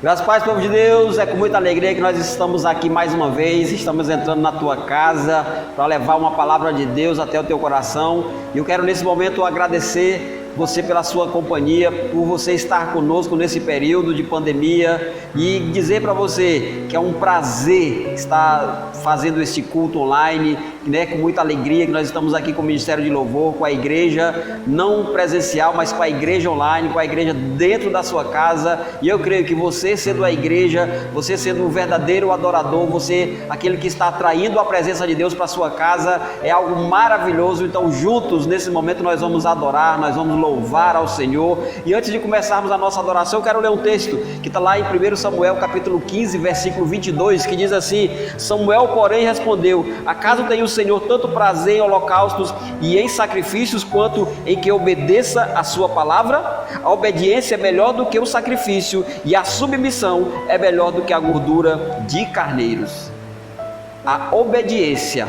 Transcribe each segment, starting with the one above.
Graças a Deus, povo de Deus, é com muita alegria que nós estamos aqui mais uma vez, estamos entrando na tua casa para levar uma palavra de Deus até o teu coração. E eu quero nesse momento agradecer você pela sua companhia, por você estar conosco nesse período de pandemia e dizer para você que é um prazer estar fazendo este culto online, né, com muita alegria que nós estamos aqui com o Ministério de Louvor, com a igreja, não presencial, mas com a igreja online, com a igreja dentro da sua casa. E eu creio que você sendo a igreja, você sendo um verdadeiro adorador, você, aquele que está atraindo a presença de Deus para a sua casa, é algo maravilhoso. Então juntos, nesse momento, nós vamos adorar, nós vamos louvar ao Senhor. E antes de começarmos a nossa adoração, eu quero ler um texto que está lá em 1 Samuel capítulo 15, versículo 22, que diz assim: Samuel, porém, respondeu: acaso tem o Senhor tanto prazer em holocaustos e em sacrifícios, quanto em que obedeça a sua palavra? A obediência é melhor do que o sacrifício, e a submissão é melhor do que a gordura de carneiros. A obediência,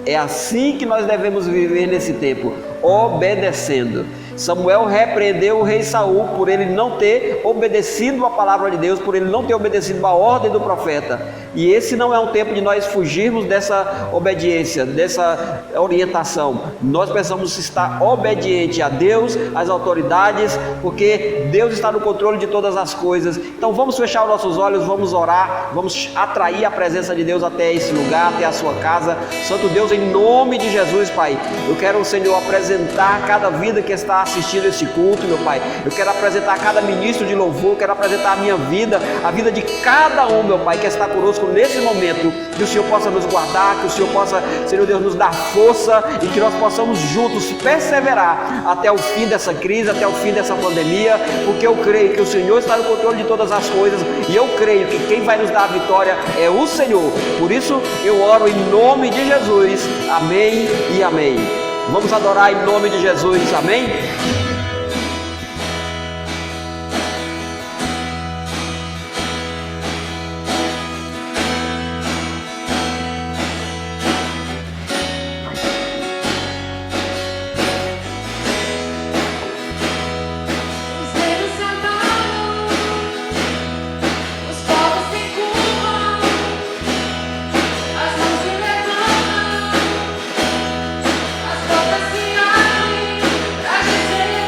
é assim que nós devemos viver nesse tempo, obedecendo. Samuel repreendeu o rei Saul por ele não ter obedecido a palavra de Deus, por ele não ter obedecido a ordem do profeta. E esse não é um tempo de nós fugirmos dessa obediência, dessa orientação. Nós precisamos estar obediente a Deus, às autoridades, porque Deus está no controle de todas as coisas. Então vamos fechar os nossos olhos, vamos orar, vamos atrair a presença de Deus até esse lugar, até a sua casa. Santo Deus, em nome de Jesus, Pai, eu quero, Senhor, apresentar cada vida que está assistindo esse culto, meu Pai. Eu quero apresentar cada ministro de louvor, quero apresentar a minha vida, a vida de cada um, meu Pai, que está conosco nesse momento. Que o Senhor possa nos guardar, que o Senhor possa, Senhor Deus, nos dar força e que nós possamos juntos perseverar até o fim dessa crise, até o fim dessa pandemia, porque eu creio que o Senhor está no controle de todas as coisas e eu creio que quem vai nos dar a vitória é o Senhor. Por isso eu oro em nome de Jesus. Amém e amém. Vamos adorar em nome de Jesus, amém? As portas se abrem pra dizer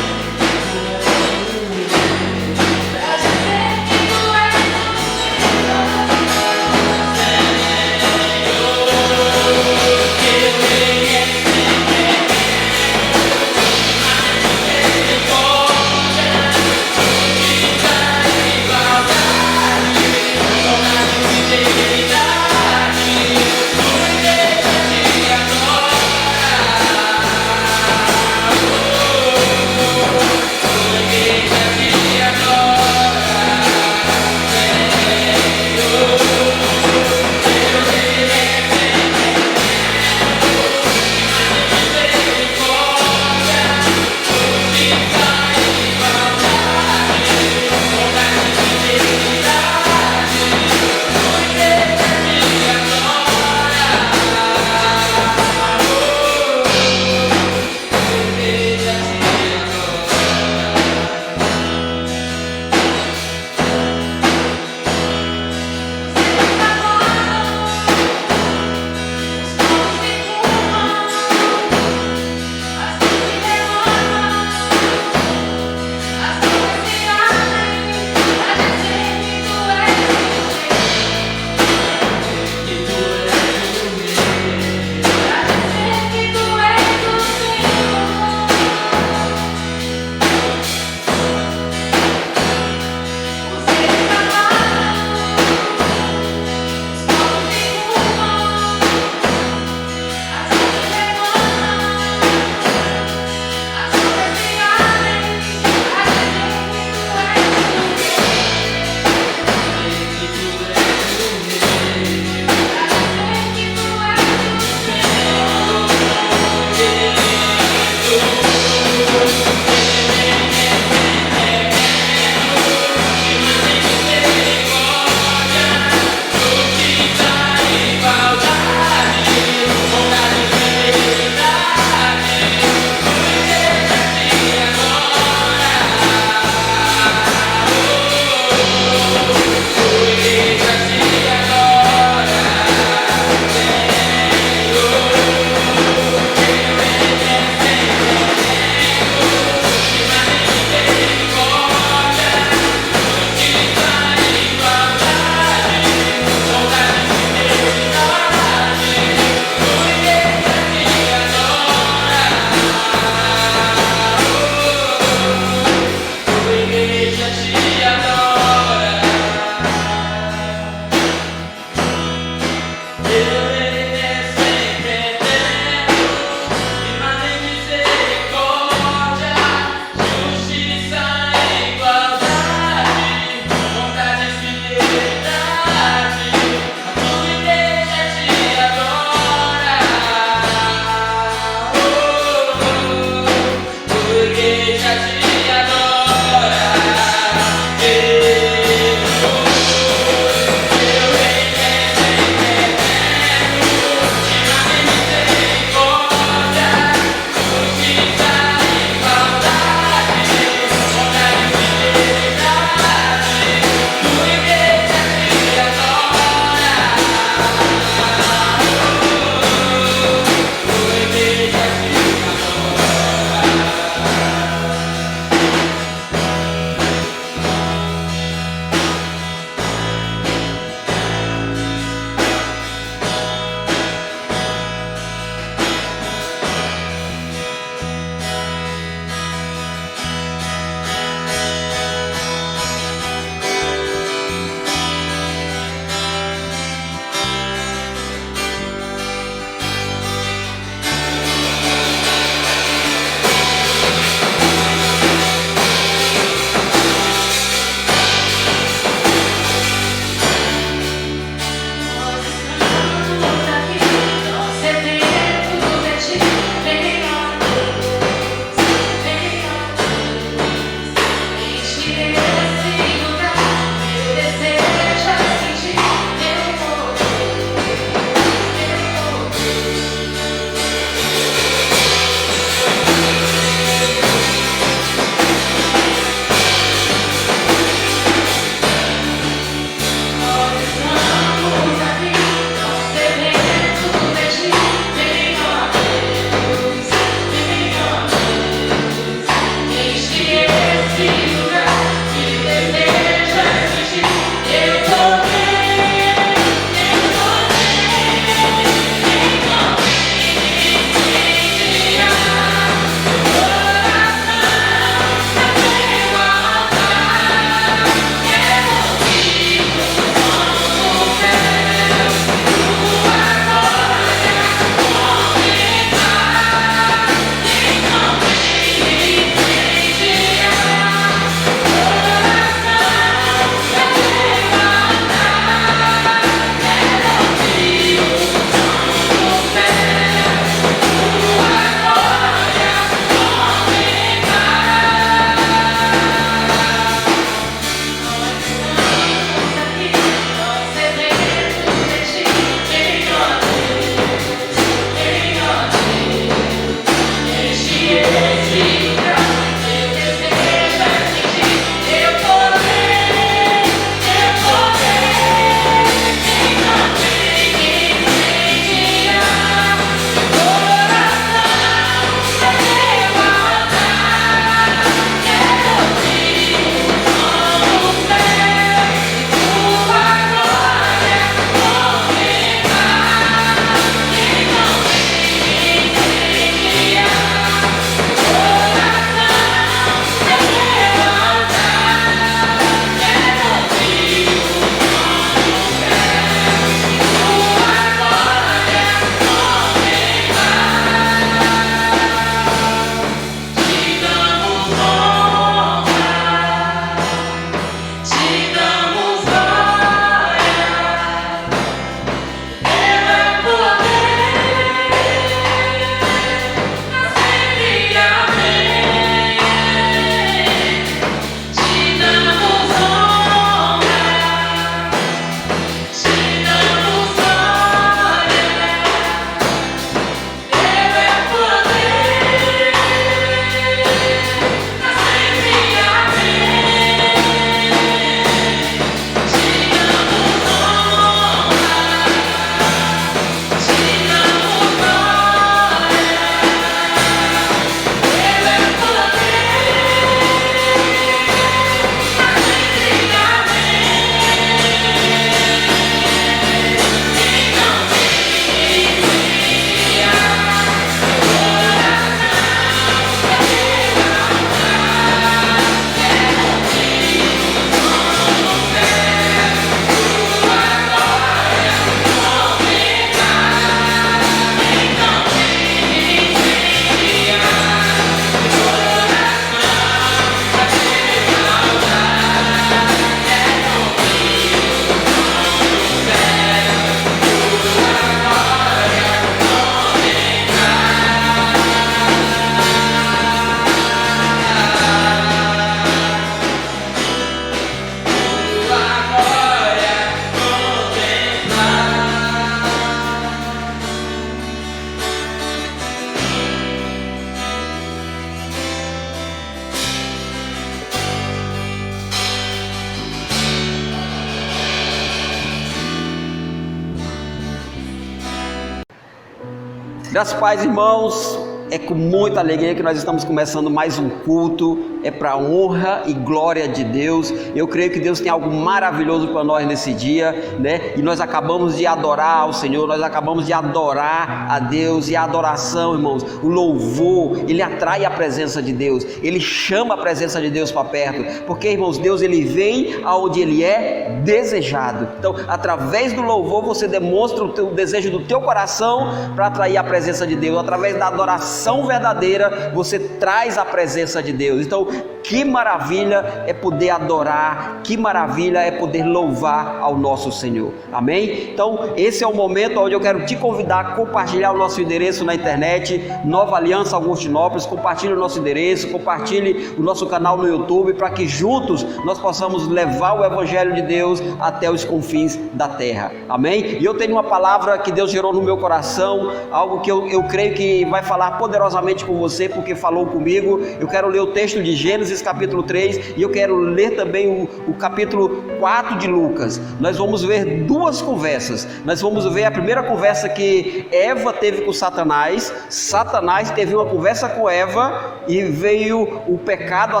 Graças a Deus, irmãos, é com muita alegria que nós estamos começando mais um culto, é para a honra e glória de Deus. Eu creio que Deus tem algo maravilhoso para nós nesse dia, né? E nós acabamos de adorar ao Senhor, nós acabamos de adorar a Deus, e a adoração, irmãos, o louvor, ele atrai a presença de Deus, ele chama a presença de Deus para perto, porque, irmãos, Deus, ele vem aonde ele é desejado. Então, através do louvor, você demonstra o desejo do teu coração para atrair a presença de Deus. Através da adoração verdadeira, você traz a presença de Deus. Então, que maravilha é poder adorar, que maravilha é poder louvar ao nosso Senhor, amém? Então, esse é o momento onde eu quero te convidar a compartilhar o nosso endereço na internet, Nova Aliança Augustinópolis. Compartilhe o nosso endereço, compartilhe o nosso canal no YouTube, para que juntos nós possamos levar o Evangelho de Deus até os confins da terra, amém? E eu tenho uma palavra que Deus gerou no meu coração, algo que eu creio que vai falar poderosamente com você, porque falou comigo. Eu quero ler o texto de Gênesis capítulo 3, e eu quero ler também o capítulo 4 de Lucas. Nós vamos ver duas conversas. Nós vamos ver a primeira conversa que Eva teve com Satanás. Satanás teve uma conversa com Eva, e veio o pecado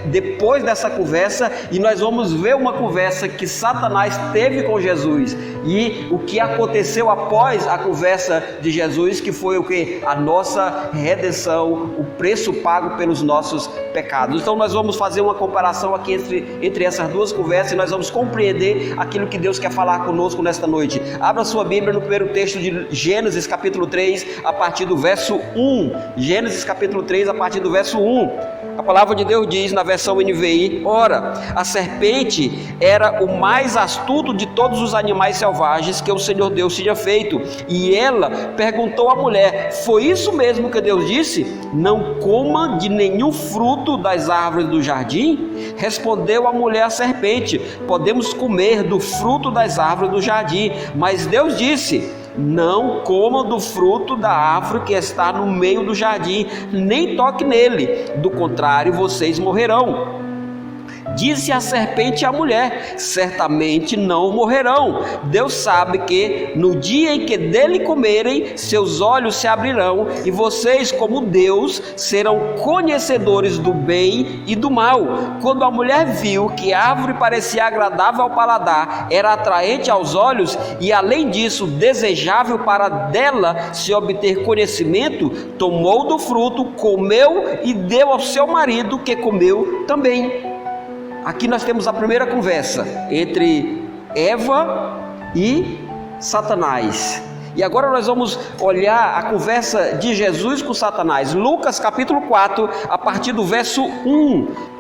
depois dessa conversa, e nós vamos ver uma conversa que Satanás teve com Jesus, e o que aconteceu após a conversa de Jesus, que foi o que? A nossa redenção, o preço pago pelos nossos pecados. Então nós vamos fazer uma comparação aqui entre essas duas conversas, e nós vamos compreender aquilo que Deus quer falar conosco nesta noite. Abra sua Bíblia no primeiro texto de Gênesis capítulo 3, a partir do verso 1. Gênesis capítulo 3, a partir do verso 1. A palavra de Deus diz na versão NVI: ora, a serpente era o mais astuto de todos os animais selvagens que o Senhor Deus tinha feito, e ela perguntou à mulher: foi isso mesmo que Deus disse? Não coma de nenhum fruto das árvores do jardim? Respondeu a mulher à serpente: podemos comer do fruto das árvores do jardim, mas Deus disse: não comam do fruto da árvore que está no meio do jardim, nem toque nele, do contrário vocês morrerão. Disse a serpente à mulher: certamente não morrerão. Deus sabe que no dia em que dele comerem, seus olhos se abrirão, e vocês, como Deus, serão conhecedores do bem e do mal. Quando a mulher viu que a árvore parecia agradável ao paladar, era atraente aos olhos, e além disso desejável para dela se obter conhecimento, tomou do fruto, comeu e deu ao seu marido, que comeu também. Aqui nós temos a primeira conversa entre Eva e Satanás. E agora nós vamos olhar a conversa de Jesus com Satanás. Lucas capítulo 4, a partir do verso 1.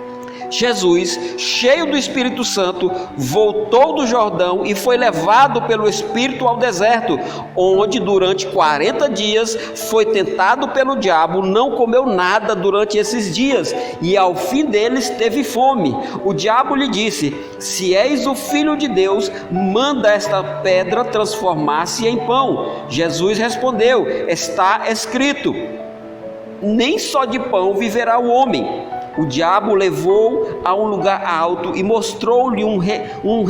Jesus, cheio do Espírito Santo, voltou do Jordão e foi levado pelo Espírito ao deserto, onde durante 40 dias foi tentado pelo diabo. Não comeu nada durante esses dias, e ao fim deles teve fome. O diabo lhe disse: se és o Filho de Deus, manda esta pedra transformar-se em pão. Jesus respondeu: está escrito, nem só de pão viverá o homem. O diabo o levou a um lugar alto e mostrou-lhe em um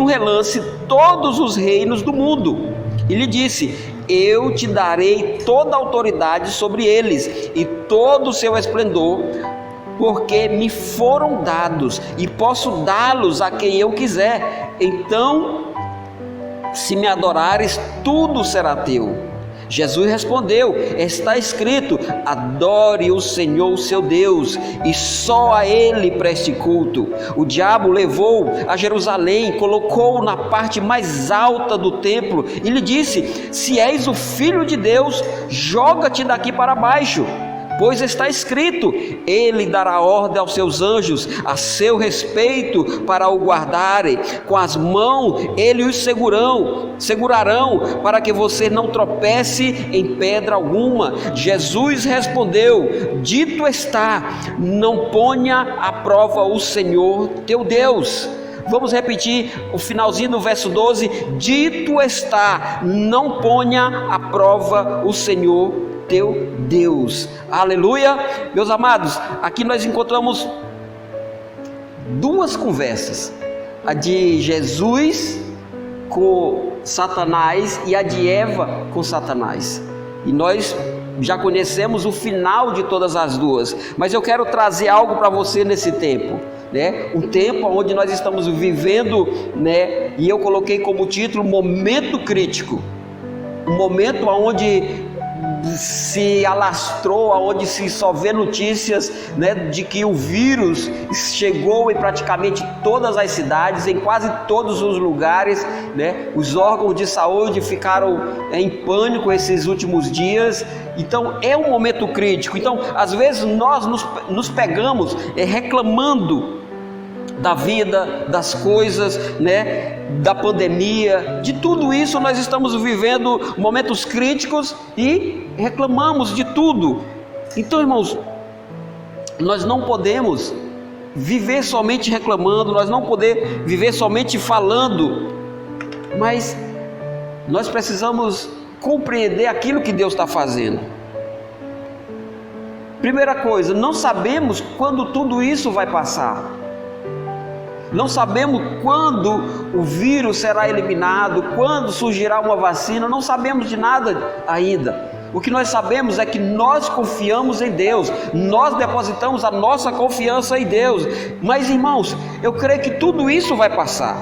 relance todos os reinos do mundo. E lhe disse: eu te darei toda a autoridade sobre eles e todo o seu esplendor, porque me foram dados e posso dá-los a quem eu quiser. Então, se me adorares, tudo será teu. Jesus respondeu: está escrito, adore o Senhor seu Deus, e só a Ele preste culto. O diabo levou a Jerusalém, colocou-o na parte mais alta do templo e lhe disse: se és o Filho de Deus, joga-te daqui para baixo, pois está escrito, ele dará ordem aos seus anjos a seu respeito para o guardarem, com as mãos ele os segurarão, para que você não tropece em pedra alguma. Jesus respondeu: dito está, não ponha à prova o Senhor teu Deus. Vamos repetir o finalzinho do verso 12: dito está, não ponha à prova o Senhor teu Deus. Aleluia. Meus amados, aqui nós encontramos duas conversas: a de Jesus com Satanás e a de Eva com Satanás. E nós já conhecemos o final de todas as duas, mas eu quero trazer algo para você nesse tempo, né? Um tempo onde nós estamos vivendo, né? E eu coloquei como título momento crítico, um momento onde se alastrou, aonde se só vê notícias, né, de que o vírus chegou em praticamente todas as cidades, em quase todos os lugares, né? Os órgãos de saúde ficaram em pânico esses últimos dias. Então é um momento crítico. Então às vezes nós nos pegamos reclamando da vida, das coisas, né, da pandemia, de tudo isso. Nós estamos vivendo momentos críticos e reclamamos de tudo. Então, irmãos, nós não podemos viver somente reclamando, nós não podemos viver somente falando, mas nós precisamos compreender aquilo que Deus está fazendo. Primeira coisa, não sabemos quando tudo isso vai passar. Não sabemos quando o vírus será eliminado, quando surgirá uma vacina, não sabemos de nada ainda. O que nós sabemos é que nós confiamos em Deus, nós depositamos a nossa confiança em Deus. Mas, irmãos, eu creio que tudo isso vai passar.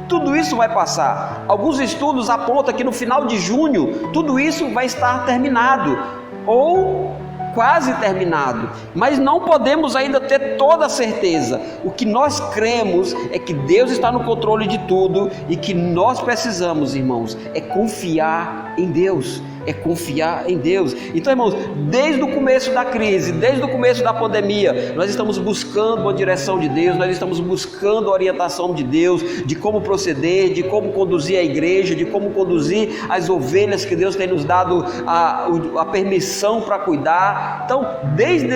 Tudo isso vai passar. Alguns estudos apontam que no final de junho tudo isso vai estar terminado, ou quase terminado, mas não podemos ainda ter toda a certeza. O que nós cremos é que Deus está no controle de tudo e que nós precisamos, irmãos, é confiar em Deus. É confiar em Deus. Então, irmãos, desde o começo da crise, desde o começo da pandemia, nós estamos buscando a direção de Deus, nós estamos buscando a orientação de Deus, de como proceder, de como conduzir a igreja, de como conduzir as ovelhas que Deus tem nos dado a permissão para cuidar. Então, desde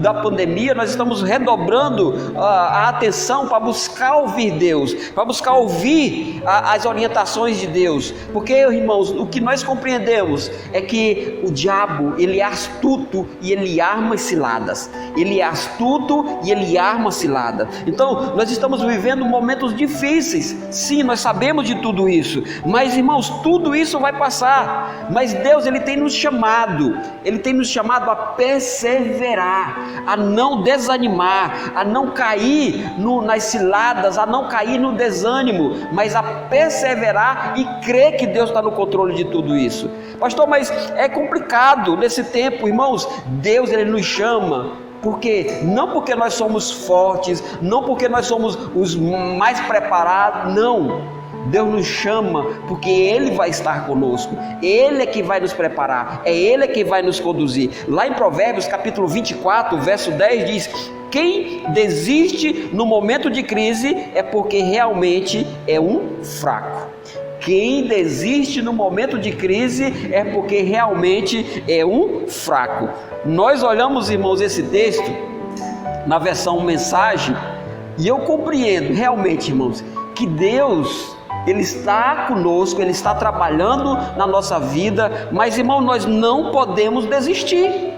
a pandemia, nós estamos redobrando a atenção para buscar ouvir Deus, para buscar ouvir as orientações de Deus, porque, irmãos, o que nós compreendemos é que o diabo, ele é astuto e ele arma ciladas. Ele é astuto e ele arma cilada. Então, nós estamos vivendo momentos difíceis. Sim, nós sabemos de tudo isso. Mas, irmãos, tudo isso vai passar. Mas Deus, ele tem nos chamado. Ele tem nos chamado a perseverar, a não desanimar, a não cair nas ciladas, a não cair no desânimo, mas a perseverar e crer que Deus está no controle de tudo isso. Pastor, mas é complicado nesse tempo, irmãos. Deus, ele nos chama, porque não porque nós somos fortes, não porque nós somos os mais preparados, não. Deus nos chama porque Ele vai estar conosco, Ele é que vai nos preparar, é Ele que vai nos conduzir. Lá em Provérbios capítulo 24, verso 10 diz: quem desiste no momento de crise é porque realmente é um fraco. Quem desiste no momento de crise é porque realmente é um fraco. Nós olhamos, irmãos, esse texto na versão mensagem, e eu compreendo realmente, irmãos, que Deus, Ele está conosco, Ele está trabalhando na nossa vida, mas, irmão, nós não podemos desistir.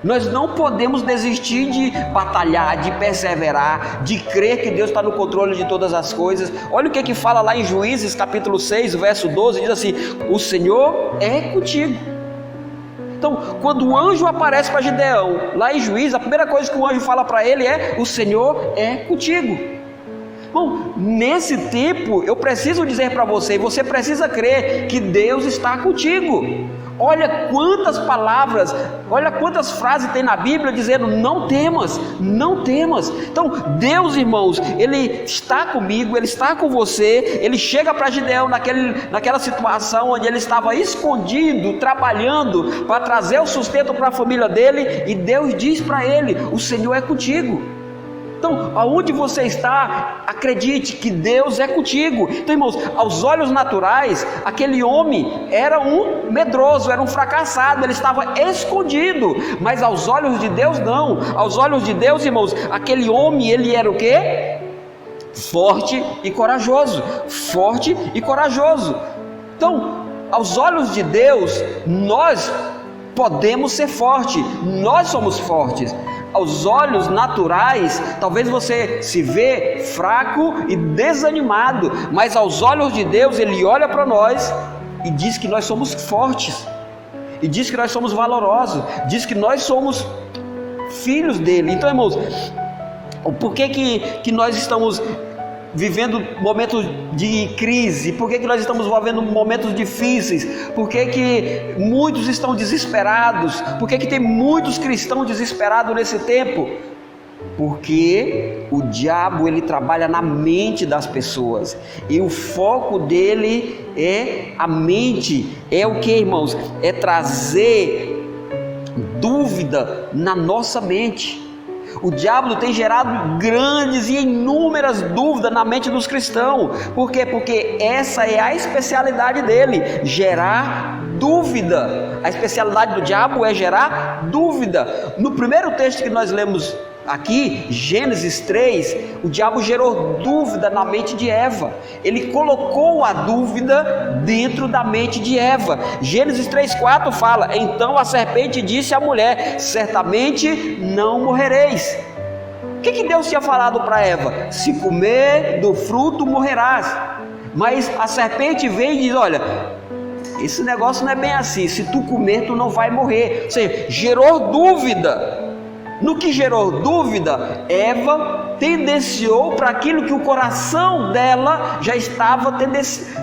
Nós não podemos desistir de batalhar, de perseverar, de crer que Deus está no controle de todas as coisas. Olha o que fala lá em Juízes capítulo 6, verso 12, diz assim: o Senhor é contigo. Então, quando o anjo aparece para Gideão, lá em Juízes, a primeira coisa que o anjo fala para ele é: o Senhor é contigo. Bom, nesse tempo, eu preciso dizer para você, e você precisa crer que Deus está contigo. Olha quantas palavras, olha quantas frases tem na Bíblia dizendo: não temas, não temas. Então Deus, irmãos, Ele está comigo, Ele está com você. Ele chega para Gideão naquela situação onde ele estava escondido, trabalhando para trazer o sustento para a família dele, e Deus diz para ele: o Senhor é contigo. Então, aonde você está, acredite que Deus é contigo. Então, irmãos, aos olhos naturais, aquele homem era um medroso, era um fracassado, ele estava escondido, mas aos olhos de Deus não. Aos olhos de Deus, irmãos, aquele homem, ele era o quê? Forte e corajoso, forte e corajoso. Então, aos olhos de Deus, nós podemos ser fortes, nós somos fortes. Aos olhos naturais, talvez você se vê fraco e desanimado, mas aos olhos de Deus, Ele olha para nós e diz que nós somos fortes, e diz que nós somos valorosos, diz que nós somos filhos dele. Então, irmãos, por que nós estamos vivendo momentos de crise? Por que nós estamos vivendo momentos difíceis? Por que muitos estão desesperados? Por que tem muitos cristãos desesperados nesse tempo? Porque o diabo, ele trabalha na mente das pessoas, e o foco dele é a mente. É o que, irmãos? É trazer dúvida na nossa mente. O diabo tem gerado grandes e inúmeras dúvidas na mente dos cristãos. Por quê? Porque essa é a especialidade dele, gerar dúvida. A especialidade do diabo é gerar dúvida. No primeiro texto que nós lemos aqui, Gênesis 3, o diabo gerou dúvida na mente de Eva. Ele colocou a dúvida dentro da mente de Eva. Gênesis 3:4 fala: então a serpente disse à mulher: certamente não morrereis. O que Deus tinha falado para Eva? Se comer do fruto morrerás. Mas a serpente vem e diz: olha, esse negócio não é bem assim, se tu comer tu não vai morrer. Ou seja, gerou dúvida. No que gerou dúvida, Eva tendenciou para aquilo que o coração dela já estava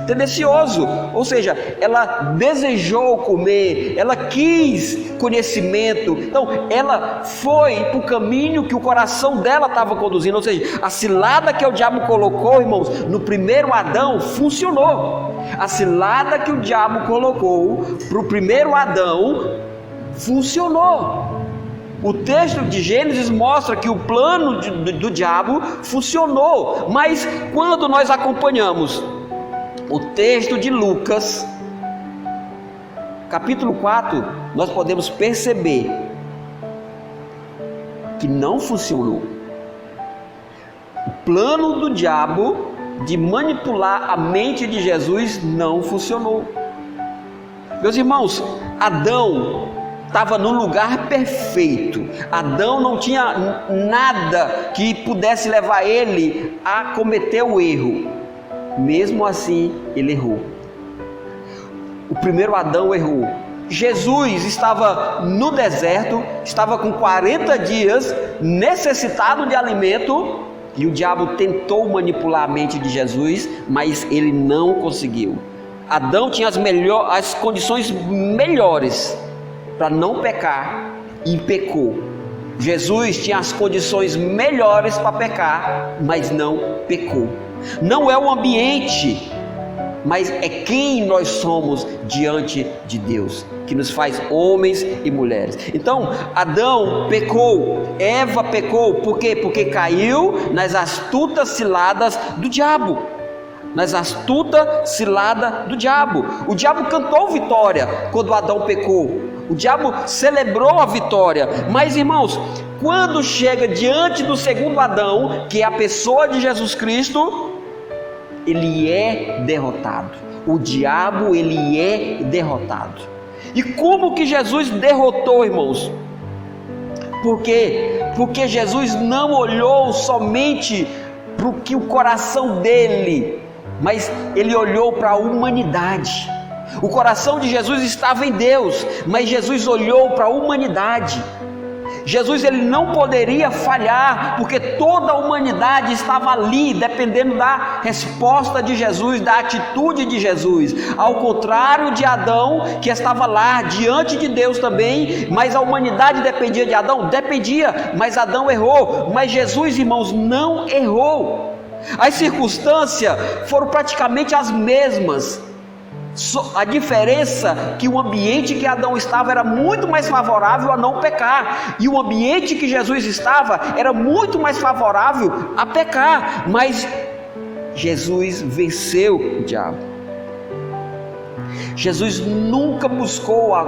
tendencioso, ou seja, ela desejou comer, ela quis conhecimento, então ela foi para o caminho que o coração dela estava conduzindo. Ou seja, a cilada que o diabo colocou, irmãos, no primeiro Adão funcionou. A cilada que o diabo colocou para o primeiro Adão funcionou. O texto de Gênesis mostra que o plano do diabo funcionou, mas quando nós acompanhamos o texto de Lucas, capítulo 4, nós podemos perceber que não funcionou. O plano do diabo de manipular a mente de Jesus não funcionou. Meus irmãos, Adão estava no lugar perfeito. Adão não tinha nada que pudesse levar ele a cometer o erro. Mesmo assim, ele errou. O primeiro Adão errou. Jesus estava no deserto, estava com 40 dias, necessitado de alimento, e o diabo tentou manipular a mente de Jesus, mas ele não conseguiu. Adão tinha as condições melhores para não pecar, e pecou. Jesus tinha as condições melhores para pecar, mas não pecou. Não é o ambiente, mas é quem nós somos diante de Deus, que nos faz homens e mulheres. Então, Adão pecou, Eva pecou. Por quê? Porque caiu nas astutas ciladas do diabo. Nas astutas ciladas do diabo. O diabo cantou vitória quando Adão pecou. O diabo celebrou a vitória. Mas, irmãos, quando chega diante do segundo Adão, que é a pessoa de Jesus Cristo, ele é derrotado. O diabo, ele é derrotado. E como que Jesus derrotou, irmãos? Por quê? Porque Jesus não olhou somente para o que o coração dele, mas ele olhou para a humanidade. O coração de Jesus estava em Deus, mas Jesus olhou para a humanidade. Jesus, ele não poderia falhar, porque toda a humanidade estava ali, dependendo da resposta de Jesus, da atitude de Jesus. Ao contrário de Adão, que estava lá diante de Deus também, mas a humanidade dependia de Adão? Dependia, mas Adão errou. Mas Jesus, irmãos, não errou. As circunstâncias foram praticamente as mesmas. A diferença que o ambiente que Adão estava era muito mais favorável a não pecar, e o ambiente que Jesus estava era muito mais favorável a pecar. Mas Jesus venceu o diabo. Jesus nunca buscou a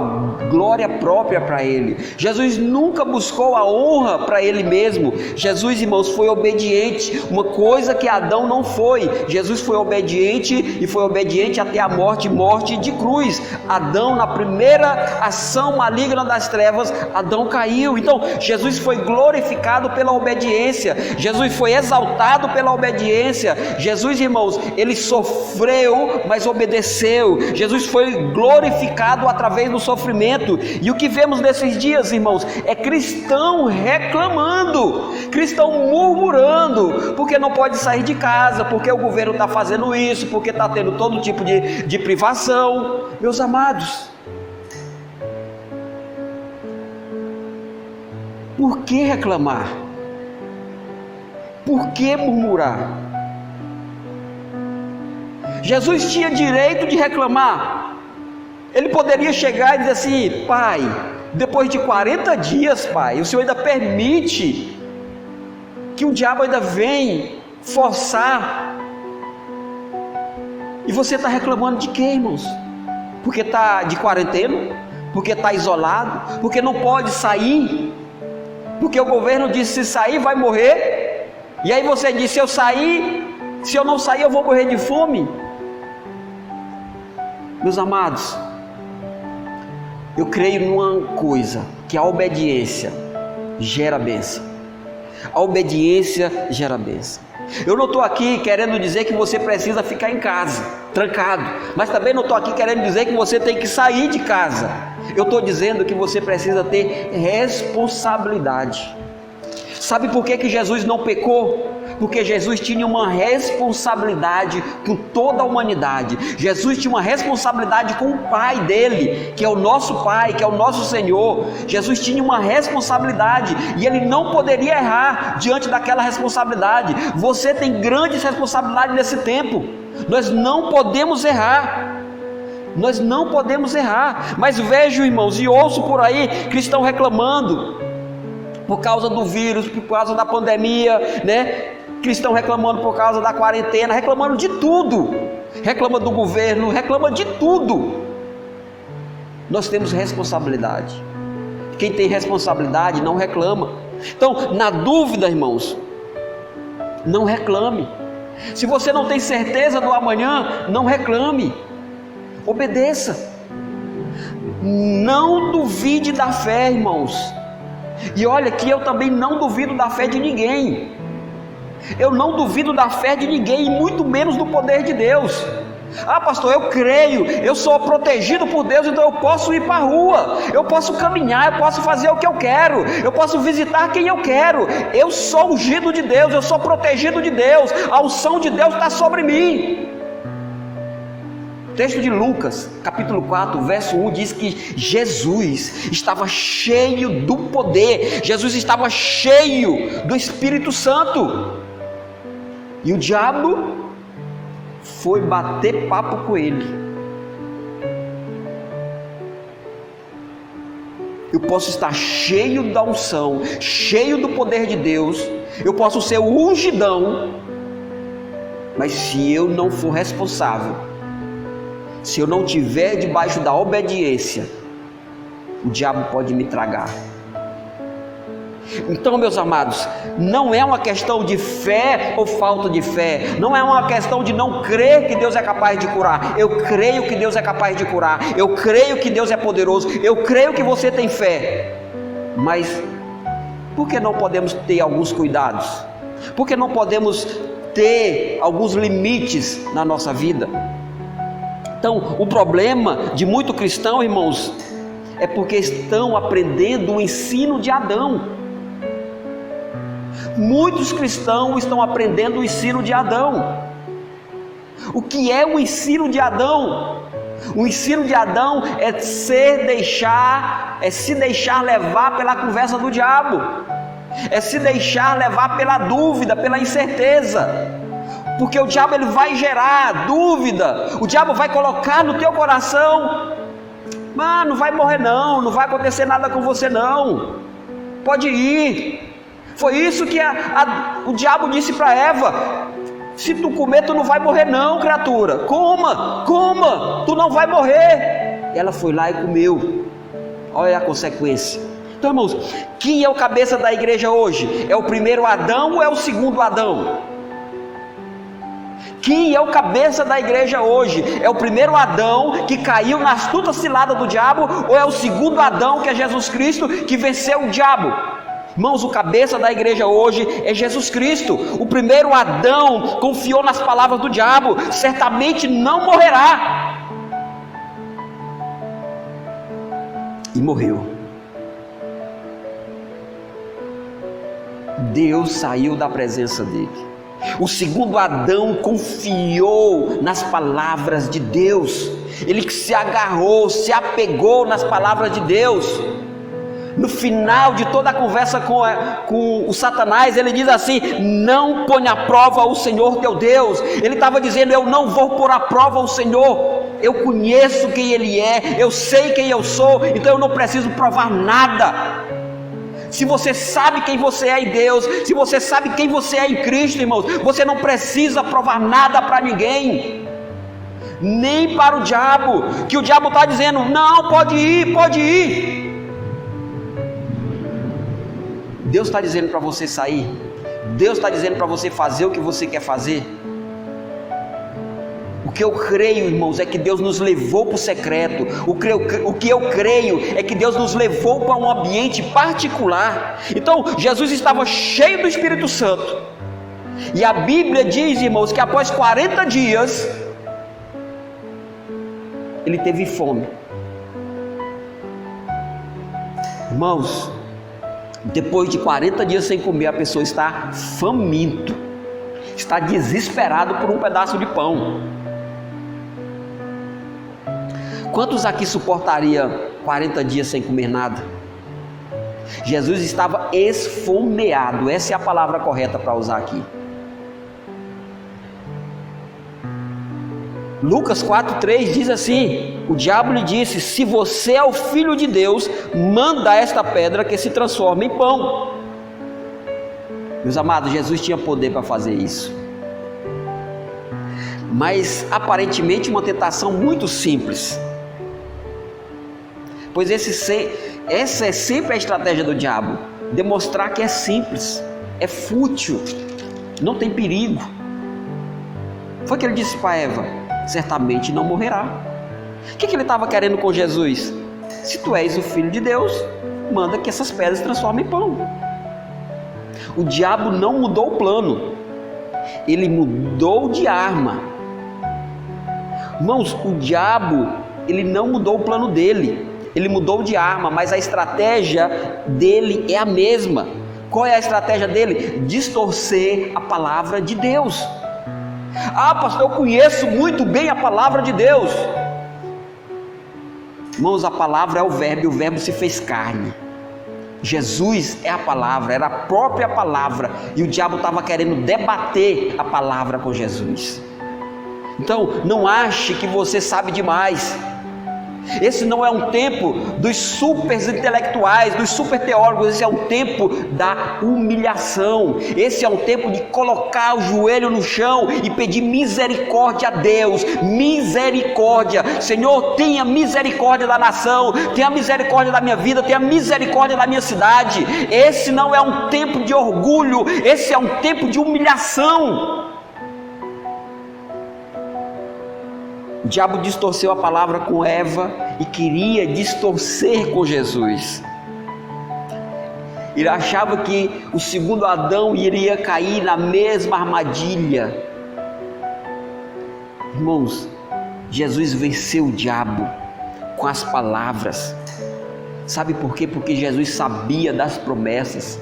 glória própria para Ele. Jesus nunca buscou a honra para Ele mesmo. Jesus, irmãos, foi obediente, uma coisa que Adão não foi. Jesus foi obediente e foi obediente até a morte de cruz. Adão, na primeira ação maligna das trevas, Adão caiu. Então, Jesus foi glorificado pela obediência. Jesus foi exaltado pela obediência. Jesus, irmãos, Ele sofreu, mas obedeceu. Jesus foi glorificado através do sofrimento. E o que vemos nesses dias, irmãos, é cristão reclamando, cristão murmurando, porque não pode sair de casa, porque o governo está fazendo isso, porque está tendo todo tipo de privação. Meus amados, por que reclamar? Por que murmurar? Jesus tinha direito de reclamar. Ele poderia chegar e dizer assim: Pai, depois de 40 dias, Pai, o Senhor ainda permite que o diabo ainda vem forçar. E você está reclamando de quê, irmãos? Porque está de quarentena? Porque está isolado? Porque não pode sair? Porque o governo disse: se sair vai morrer? E aí você diz: se eu sair, se eu não sair eu vou morrer de fome? Meus amados, eu creio numa coisa, que a obediência gera bênção. A obediência gera bênção. Eu não estou aqui querendo dizer que você precisa ficar em casa, trancado, mas também não estou aqui querendo dizer que você tem que sair de casa. Eu estou dizendo que você precisa ter responsabilidade. Sabe por que Jesus não pecou? Porque Jesus tinha uma responsabilidade com toda a humanidade. Jesus tinha uma responsabilidade com o Pai dele, que é o nosso Pai, que é o nosso Senhor. Jesus tinha uma responsabilidade e ele não poderia errar diante daquela responsabilidade. Você tem grandes responsabilidades nesse tempo. Nós não podemos errar. Nós não podemos errar. Mas vejo, irmãos, e ouço por aí cristãos reclamando por causa do vírus, por causa da pandemia, né? Cristão reclamando por causa da quarentena, reclamando de tudo, reclama do governo, reclama de tudo. Nós temos responsabilidade. Quem tem responsabilidade não reclama. Então, na dúvida, irmãos, não reclame. Se você não tem certeza do amanhã, não reclame. Obedeça. Não duvide da fé, irmãos. E olha que eu também não duvido da fé de ninguém. Eu não duvido da fé de ninguém, e muito menos do poder de Deus. Ah, pastor, eu creio, eu sou protegido por Deus, então eu posso ir para a rua, eu posso caminhar, eu posso fazer o que eu quero, eu posso visitar quem eu quero. Eu sou ungido de Deus, eu sou protegido de Deus, a unção de Deus está sobre mim. O texto de Lucas, capítulo 4, verso 1, diz que Jesus estava cheio do poder, Jesus estava cheio do Espírito Santo. E o diabo foi bater papo com ele. Eu posso estar cheio da unção, cheio do poder de Deus, eu posso ser o ungidão, mas se eu não for responsável, se eu não tiver debaixo da obediência, o diabo pode me tragar. Então, meus amados, não é uma questão de fé ou falta de fé, não é uma questão de não crer que Deus é capaz de curar. Eu creio que Deus é capaz de curar, eu creio que Deus é poderoso, eu creio que você tem fé. Mas por que não podemos ter alguns cuidados? Por que não podemos ter alguns limites na nossa vida? Então, o problema de muito cristão, irmãos, é porque estão aprendendo o ensino de Adão. Muitos cristãos estão aprendendo o ensino de Adão. O que é o ensino de Adão? O ensino de Adão é se deixar levar pela conversa do diabo, é se deixar levar pela dúvida, pela incerteza. Porque o diabo ele vai gerar dúvida, o diabo vai colocar no teu coração: mas não vai morrer não, não vai acontecer nada com você não, pode ir. Foi isso que o diabo disse para Eva: Se tu comer, tu não vai morrer não, criatura. Coma, tu não vai morrer. Ela foi lá e comeu. Olha a consequência. Então, irmãos, quem é o cabeça da igreja hoje? É o primeiro Adão ou é o segundo Adão? Quem é o cabeça da igreja hoje? É o primeiro Adão que caiu na astuta cilada do diabo, ou é o segundo Adão, que é Jesus Cristo, que venceu o diabo? Irmãos, o cabeça da igreja hoje é Jesus Cristo. O primeiro Adão confiou nas palavras do diabo, certamente não morrerá. E morreu. Deus saiu da presença dele. O segundo Adão confiou nas palavras de Deus. Ele se agarrou, se apegou nas palavras de Deus. No final de toda a conversa com o Satanás, ele diz assim: não ponha à prova o Senhor teu Deus. Ele estava dizendo: eu não vou pôr à prova o Senhor. Eu conheço quem Ele é, eu sei quem eu sou, então eu não preciso provar nada. Se você sabe quem você é em Deus, se você sabe quem você é em Cristo, irmãos, você não precisa provar nada para ninguém, nem para o diabo, que o diabo está dizendo: não, pode ir. Deus está dizendo para você sair, Deus está dizendo para você fazer o que você quer fazer. O que eu creio, irmãos, é que Deus nos levou para o secreto. O que eu creio é que Deus nos levou para um ambiente particular. Então, Jesus estava cheio do Espírito Santo. E a Bíblia diz, irmãos, que após 40 dias, ele teve fome. Irmãos, depois de 40 dias sem comer, a pessoa está faminto, está desesperado por um pedaço de pão. Quantos aqui suportaria 40 dias sem comer nada? Jesus estava esfomeado, essa é a palavra correta para usar aqui. Lucas 4,3 diz assim: o diabo lhe disse: se você é o filho de Deus, manda esta pedra que se transforme em pão. Meus amados, Jesus tinha poder para fazer isso, mas aparentemente uma tentação muito simples, pois essa é sempre a estratégia do diabo, demonstrar que é simples, é fútil, não tem perigo. Foi o que ele disse para Eva: certamente não morrerá. O que ele estava querendo com Jesus? Se tu és o filho de Deus, manda que essas pedras se transformem em pão. O diabo não mudou o plano, ele mudou de arma. Irmãos, o diabo, ele não mudou o plano dele, ele mudou de arma, mas a estratégia dele é a mesma. Qual é a estratégia dele? Distorcer a palavra de Deus. Ah, pastor, eu conheço muito bem a palavra de Deus. Irmãos, a palavra é o verbo, e o verbo se fez carne. Jesus é a palavra, era a própria palavra, e o diabo estava querendo debater a palavra com Jesus. Então, não ache que você sabe demais. Esse não é um tempo dos super intelectuais, dos super teólogos. Esse é um tempo da humilhação. Esse é um tempo de colocar o joelho no chão e pedir misericórdia a Deus. Misericórdia. Senhor, tenha misericórdia da nação, tenha misericórdia da minha vida, tenha misericórdia da minha cidade. Esse não é um tempo de orgulho, esse é um tempo de humilhação. O diabo distorceu a palavra com Eva e queria distorcer com Jesus. Ele achava que o segundo Adão iria cair na mesma armadilha. Irmãos, Jesus venceu o diabo com as palavras. Sabe por quê? Porque Jesus sabia das promessas.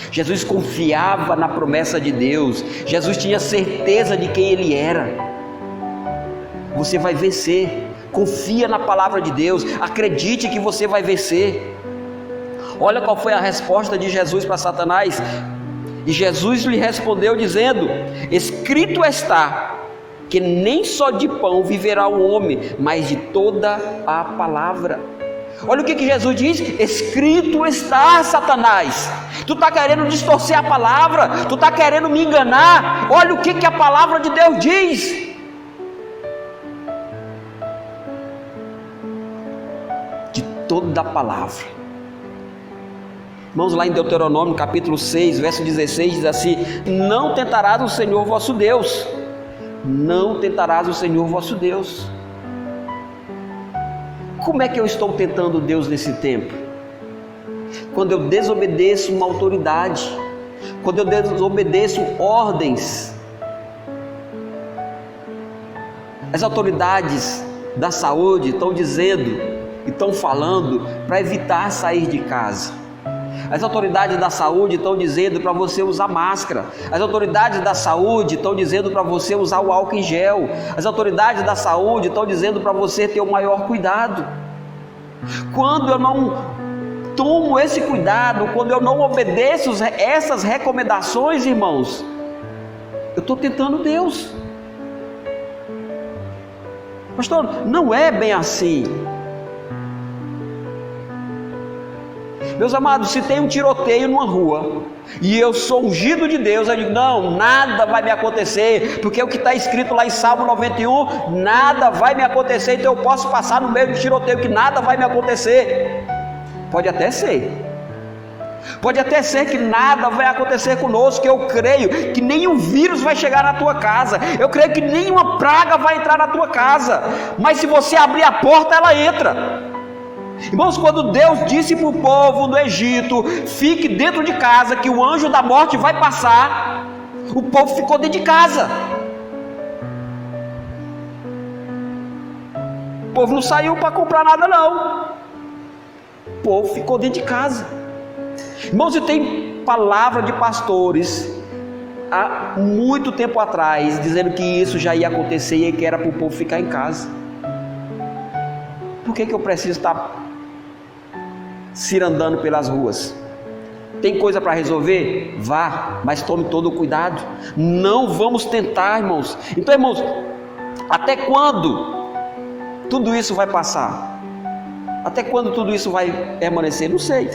Jesus confiava na promessa de Deus. Jesus tinha certeza de quem Ele era. Você vai vencer. Confia na palavra de Deus, acredite que você vai vencer. Olha qual foi a resposta de Jesus para Satanás. E Jesus lhe respondeu dizendo: escrito está, que nem só de pão viverá o homem, mas de toda a palavra. Olha o que Jesus diz: escrito está, Satanás, Tu está querendo distorcer a palavra, tu está querendo me enganar. Olha o que a palavra de Deus diz. De toda a palavra. Vamos lá em Deuteronômio capítulo 6, verso 16, diz assim: não tentarás o Senhor vosso Deus. Não tentarás o Senhor vosso Deus. Como é que eu estou tentando Deus nesse tempo? Quando eu desobedeço uma autoridade, quando eu desobedeço ordens. As autoridades da saúde estão dizendo e estão falando para evitar sair de casa. As autoridades da saúde estão dizendo para você usar máscara. As autoridades da saúde estão dizendo para você usar o álcool em gel. As autoridades da saúde estão dizendo para você ter o maior cuidado. Quando eu não tomo esse cuidado, quando eu não obedeço essas recomendações, irmãos, eu estou tentando Deus. Pastor, não é bem assim. Meus amados, se tem um tiroteio numa rua e eu sou ungido de Deus, eu digo, não, nada vai me acontecer, porque o que está escrito lá em Salmo 91, nada vai me acontecer, então eu posso passar no meio do tiroteio que nada vai me acontecer. Pode até ser. Pode até ser que nada vai acontecer conosco, que eu creio que nenhum vírus vai chegar na tua casa, eu creio que nenhuma praga vai entrar na tua casa, mas se você abrir a porta, ela entra. Irmãos, quando Deus disse para o povo do Egito, fique dentro de casa, que o anjo da morte vai passar, o povo ficou dentro de casa. O povo não saiu para comprar nada não, o povo ficou dentro de casa. Irmãos, e tem palavra de pastores há muito tempo atrás dizendo que isso já ia acontecer e que era para o povo ficar em casa. Por que eu preciso estar cirandando pelas ruas? Tem coisa para resolver? Vá, mas tome todo o cuidado. Não vamos tentar, irmãos. Então, irmãos, até quando tudo isso vai passar? Até quando tudo isso vai permanecer? Não sei.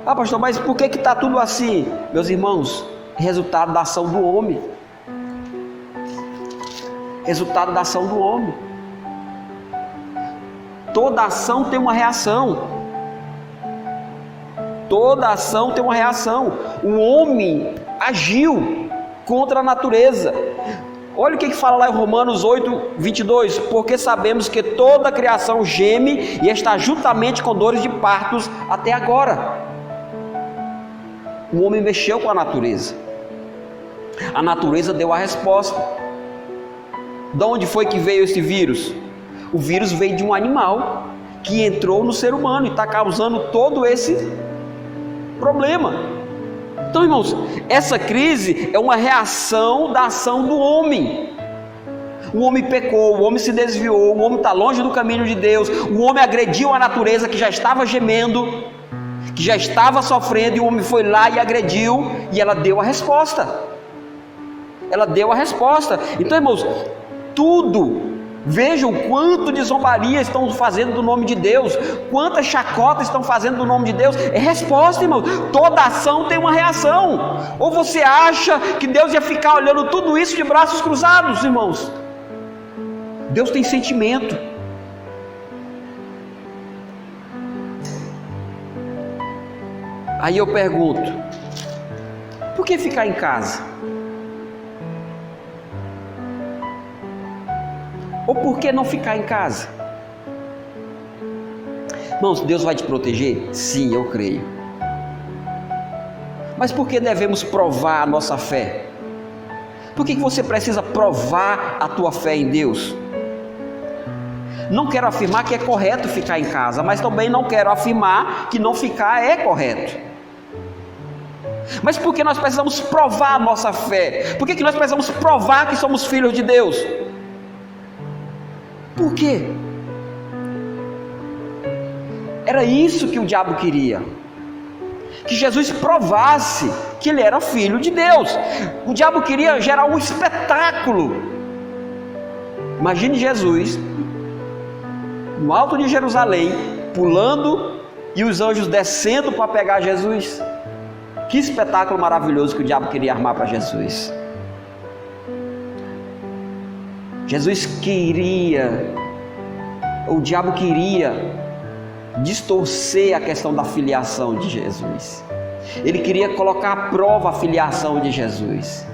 Ah, pastor, mas por que está tudo assim? Meus irmãos, resultado da ação do homem. Resultado da ação do homem. Toda ação tem uma reação. Toda ação tem uma reação. O homem agiu contra a natureza. Olha o que fala lá em Romanos 8, 22. Porque sabemos que toda a criação geme e está juntamente com dores de partos até agora. O homem mexeu com a natureza. A natureza deu a resposta. De onde foi que veio esse vírus? O vírus veio de um animal que entrou no ser humano e está causando todo esse problema. Então, irmãos, essa crise é uma reação da ação do homem. O homem pecou, o homem se desviou, o homem está longe do caminho de Deus, o homem agrediu a natureza que já estava gemendo, que já estava sofrendo, e o homem foi lá e agrediu, e ela deu a resposta. Ela deu a resposta. Então, irmãos, tudo. Vejam quanto de zombaria estão fazendo do nome de Deus, quantas chacotas estão fazendo do nome de Deus. É resposta, irmão. Toda ação tem uma reação. Ou você acha que Deus ia ficar olhando tudo isso de braços cruzados, irmãos? Deus tem sentimento. Aí eu pergunto, por que ficar em casa? Ou por que não ficar em casa? Irmãos, Deus vai te proteger? Sim, eu creio. Mas por que devemos provar a nossa fé? Por que você precisa provar a tua fé em Deus? Não quero afirmar que é correto ficar em casa, mas também não quero afirmar que não ficar é correto. Mas por que nós precisamos provar a nossa fé? Por que nós precisamos provar que somos filhos de Deus? Por quê? Era isso que o diabo queria, que Jesus provasse que ele era filho de Deus. O diabo queria gerar um espetáculo. Imagine Jesus no alto de Jerusalém, pulando e os anjos descendo para pegar Jesus. Que espetáculo maravilhoso que o diabo queria armar para Jesus. O diabo queria distorcer a questão da filiação de Jesus. Ele queria colocar à prova a filiação de Jesus.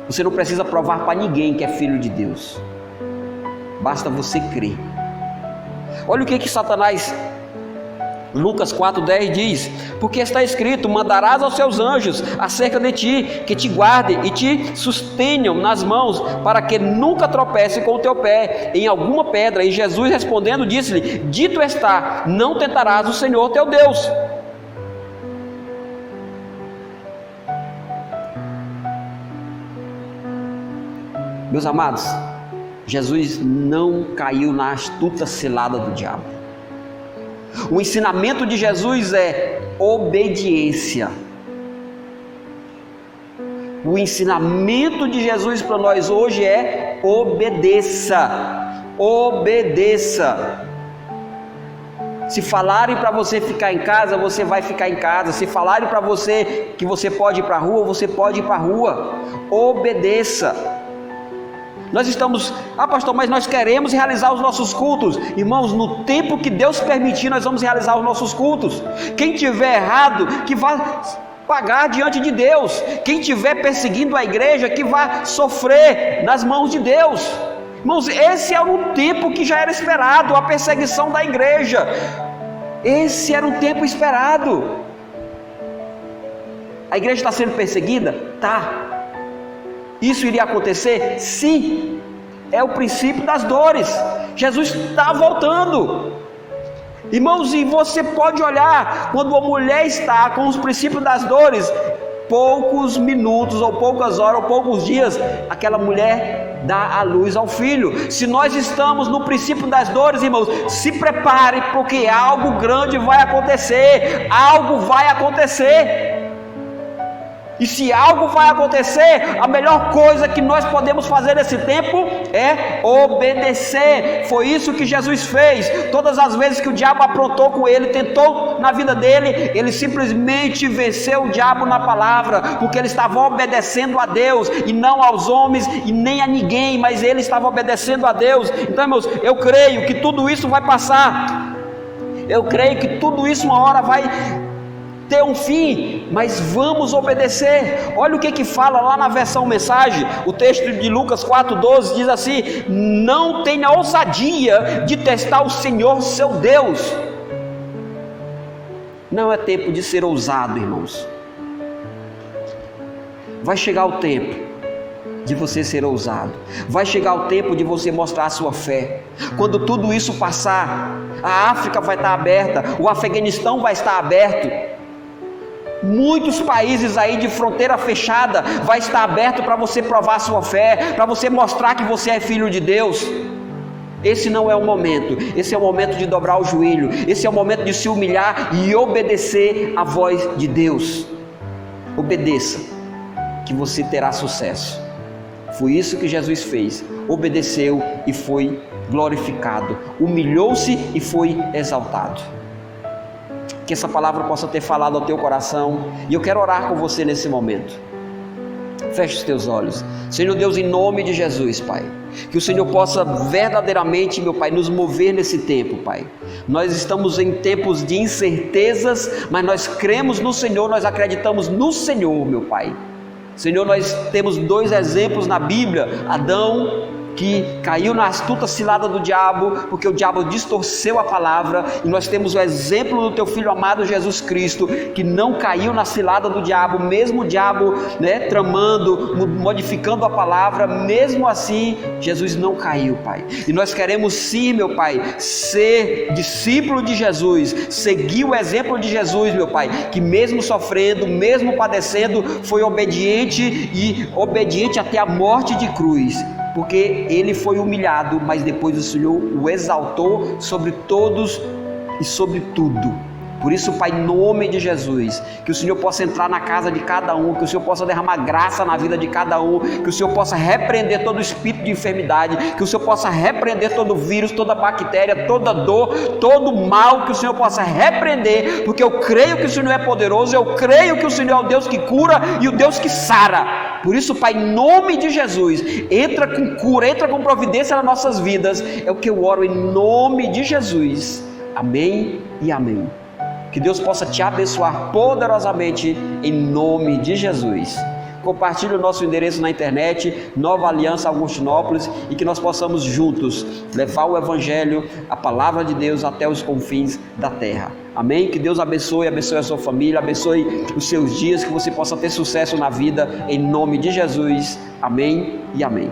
Você não precisa provar para ninguém que é filho de Deus. Basta você crer. Olha o que Satanás, Lucas 4,10 diz: porque está escrito, mandarás aos seus anjos acerca de ti, que te guardem e te sustenham nas mãos, para que nunca tropece com o teu pé em alguma pedra. E Jesus respondendo disse-lhe: dito está, não tentarás o Senhor teu Deus. Meus amados, Jesus não caiu na astuta cilada do diabo. O ensinamento de Jesus é obediência. O ensinamento de Jesus para nós hoje é obedeça. Obedeça. Se falarem para você ficar em casa, você vai ficar em casa. Se falarem para você que você pode ir para a rua, você pode ir para a rua. Obedeça. Nós estamos, pastor, mas nós queremos realizar os nossos cultos. Irmãos, no tempo que Deus permitir, nós vamos realizar os nossos cultos. Quem tiver errado, que vá pagar diante de Deus. Quem tiver perseguindo a igreja, que vá sofrer nas mãos de Deus. Irmãos, esse era um tempo que já era esperado, a perseguição da igreja. Esse era um tempo esperado. A igreja está sendo perseguida? Tá. Isso iria acontecer? Sim. É o princípio das dores. Jesus está voltando. Irmãos, e você pode olhar, quando a mulher está com os princípios das dores, poucos minutos, ou poucas horas, ou poucos dias, aquela mulher dá a luz ao filho. Se nós estamos no princípio das dores, irmãos, se prepare, porque algo grande vai acontecer. Algo vai acontecer. E se algo vai acontecer, a melhor coisa que nós podemos fazer nesse tempo é obedecer. Foi isso que Jesus fez. Todas as vezes que o diabo aprontou com ele, tentou na vida dele, ele simplesmente venceu o diabo na palavra, porque ele estava obedecendo a Deus, e não aos homens, e nem a ninguém, mas ele estava obedecendo a Deus. Então, irmãos, eu creio que tudo isso vai passar. Eu creio que tudo isso uma hora vai ter um fim, mas vamos obedecer. Olha o que fala lá na versão mensagem, o texto de Lucas 4,12 diz assim: não tenha ousadia de testar o Senhor seu Deus. Não é tempo de ser ousado, irmãos. Vai chegar o tempo de você ser ousado. Vai chegar o tempo de você mostrar a sua fé. Quando tudo isso passar, a África vai estar aberta, o Afeganistão vai estar aberto. Muitos países aí de fronteira fechada vai estar aberto para você provar a sua fé, para você mostrar que você é filho de Deus. Esse não é o momento. Esse é o momento de dobrar o joelho. Esse é o momento de se humilhar e obedecer à voz de Deus. Obedeça, que você terá sucesso. Foi isso que Jesus fez. Obedeceu e foi glorificado. Humilhou-se e foi exaltado. Que essa palavra possa ter falado ao teu coração, e eu quero orar com você nesse momento. Feche os teus olhos. Senhor Deus, em nome de Jesus, Pai, que o Senhor possa verdadeiramente, meu Pai, nos mover nesse tempo, Pai. Nós estamos em tempos de incertezas, mas nós cremos no Senhor, nós acreditamos no Senhor, meu Pai. Senhor, nós temos 2 exemplos na Bíblia: Adão, que caiu na astuta cilada do diabo, porque o diabo distorceu a palavra, e nós temos o exemplo do teu filho amado Jesus Cristo, que não caiu na cilada do diabo, mesmo o diabo, tramando, modificando a palavra, mesmo assim, Jesus não caiu, Pai. E nós queremos sim, meu Pai, ser discípulo de Jesus, seguir o exemplo de Jesus, meu Pai, que mesmo sofrendo, mesmo padecendo, foi obediente, e obediente até a morte de cruz, porque ele foi humilhado, mas depois o Senhor o exaltou sobre todos e sobre tudo. Por isso, Pai, em nome de Jesus, que o Senhor possa entrar na casa de cada um, que o Senhor possa derramar graça na vida de cada um, que o Senhor possa repreender todo espírito de enfermidade, que o Senhor possa repreender todo vírus, toda bactéria, toda dor, todo mal, que o Senhor possa repreender, porque eu creio que o Senhor é poderoso, eu creio que o Senhor é o Deus que cura e o Deus que sara. Por isso, Pai, em nome de Jesus, entra com cura, entra com providência nas nossas vidas, é o que eu oro em nome de Jesus. Amém e amém. Que Deus possa te abençoar poderosamente em nome de Jesus. Compartilhe o nosso endereço na internet, Nova Aliança Augustinópolis, e que nós possamos juntos levar o Evangelho, a palavra de Deus até os confins da terra. Amém? Que Deus abençoe a sua família, abençoe os seus dias, que você possa ter sucesso na vida, em nome de Jesus. Amém e amém.